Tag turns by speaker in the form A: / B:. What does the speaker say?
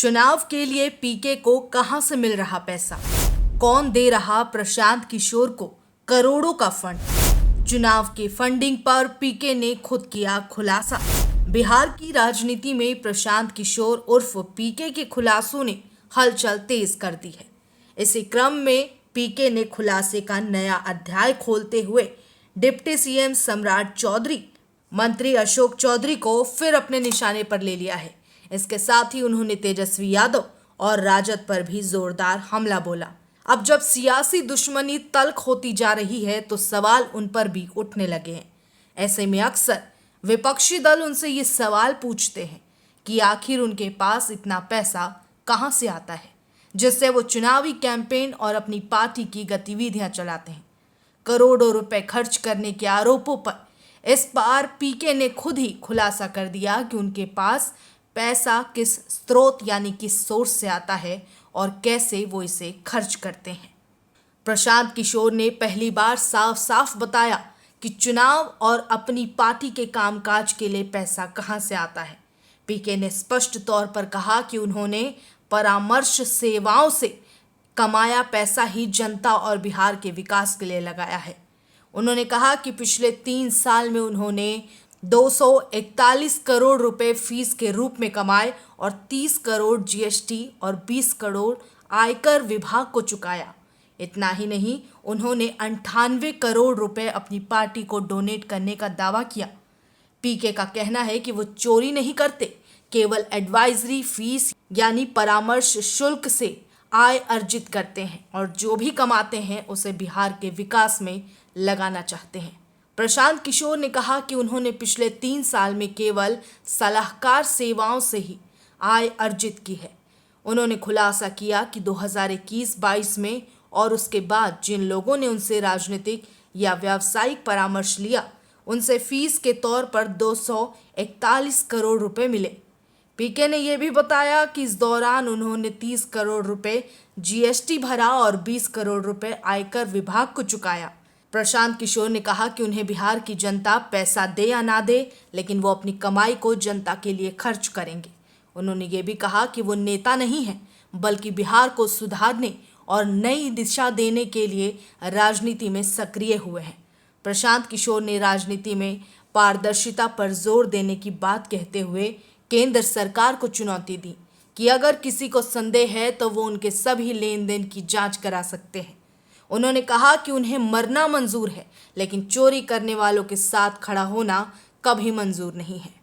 A: चुनाव के लिए पीके को कहां से मिल रहा पैसा, कौन दे रहा प्रशांत किशोर को करोड़ों का फंड। चुनाव के फंडिंग पर पीके ने खुद किया खुलासा। बिहार की राजनीति में प्रशांत किशोर उर्फ पीके के खुलासों ने हलचल तेज कर दी है। इसी क्रम में पीके ने खुलासे का नया अध्याय खोलते हुए डिप्टी सीएम सम्राट चौधरी, मंत्री अशोक चौधरी को फिर अपने निशाने पर ले लिया है। इसके साथ ही उन्होंने तेजस्वी यादव और राजद पर भी जोरदार हमला बोला। अब जब सियासी दुश्मनी तल्ख होती जा रही है तो सवाल उन पर भी उठने लगे हैं। ऐसे में अक्सर विपक्षी दल उनसे ये सवाल पूछते हैं कि आखिर उनके पास इतना पैसा कहां से आता है जिससे वो चुनावी कैंपेन और अपनी पार्टी की गतिविधियां चलाते हैं। करोड़ों रुपए खर्च करने के आरोपों पर इस बार पीके ने खुद ही खुलासा कर दिया कि उनके पास पैसा किस स्रोत यानी किस सोर्स से आता है और कैसे वो इसे खर्च करते हैं। प्रशांत किशोर ने पहली बार साफ साफ बताया कि चुनाव और अपनी पार्टी के कामकाज के लिए पैसा कहां से आता है। पीके ने स्पष्ट तौर पर कहा कि उन्होंने परामर्श सेवाओं से कमाया पैसा ही जनता और बिहार के विकास के लिए लगाया है। उन्होंने कहा कि पिछले 3 साल में उन्होंने 241 करोड़ रुपए फीस के रूप में कमाए और 30 करोड़ जीएसटी और 20 करोड़ आयकर विभाग को चुकाया। इतना ही नहीं, उन्होंने 98 करोड़ रुपए अपनी पार्टी को डोनेट करने का दावा किया। पीके का कहना है कि वो चोरी नहीं करते, केवल एडवाइजरी फीस यानी परामर्श शुल्क से आय अर्जित करते हैं और जो भी कमाते हैं उसे बिहार के विकास में लगाना चाहते हैं। प्रशांत किशोर ने कहा कि उन्होंने पिछले 3 साल में केवल सलाहकार सेवाओं से ही आय अर्जित की है। उन्होंने खुलासा किया कि 2021-22 में और उसके बाद जिन लोगों ने उनसे राजनीतिक या व्यावसायिक परामर्श लिया उनसे फीस के तौर पर 241 करोड़ रुपए मिले। पीके ने यह भी बताया कि इस दौरान उन्होंने 30 करोड़ रुपए जीएसटी भरा और 20 करोड़ रुपए आयकर विभाग को चुकाया। प्रशांत किशोर ने कहा कि उन्हें बिहार की जनता पैसा दे या ना दे, लेकिन वो अपनी कमाई को जनता के लिए खर्च करेंगे। उन्होंने ये भी कहा कि वो नेता नहीं हैं, बल्कि बिहार को सुधारने और नई दिशा देने के लिए राजनीति में सक्रिय हुए हैं। प्रशांत किशोर ने राजनीति में पारदर्शिता पर जोर देने की बात कहते हुए केंद्र सरकार को चुनौती दी कि अगर किसी को संदेह है तो वो उनके सभी लेन देन की जांच करा सकते हैं। उन्होंने कहा कि उन्हें मरना मंजूर है, लेकिन चोरी करने वालों के साथ खड़ा होना कभी मंजूर नहीं है।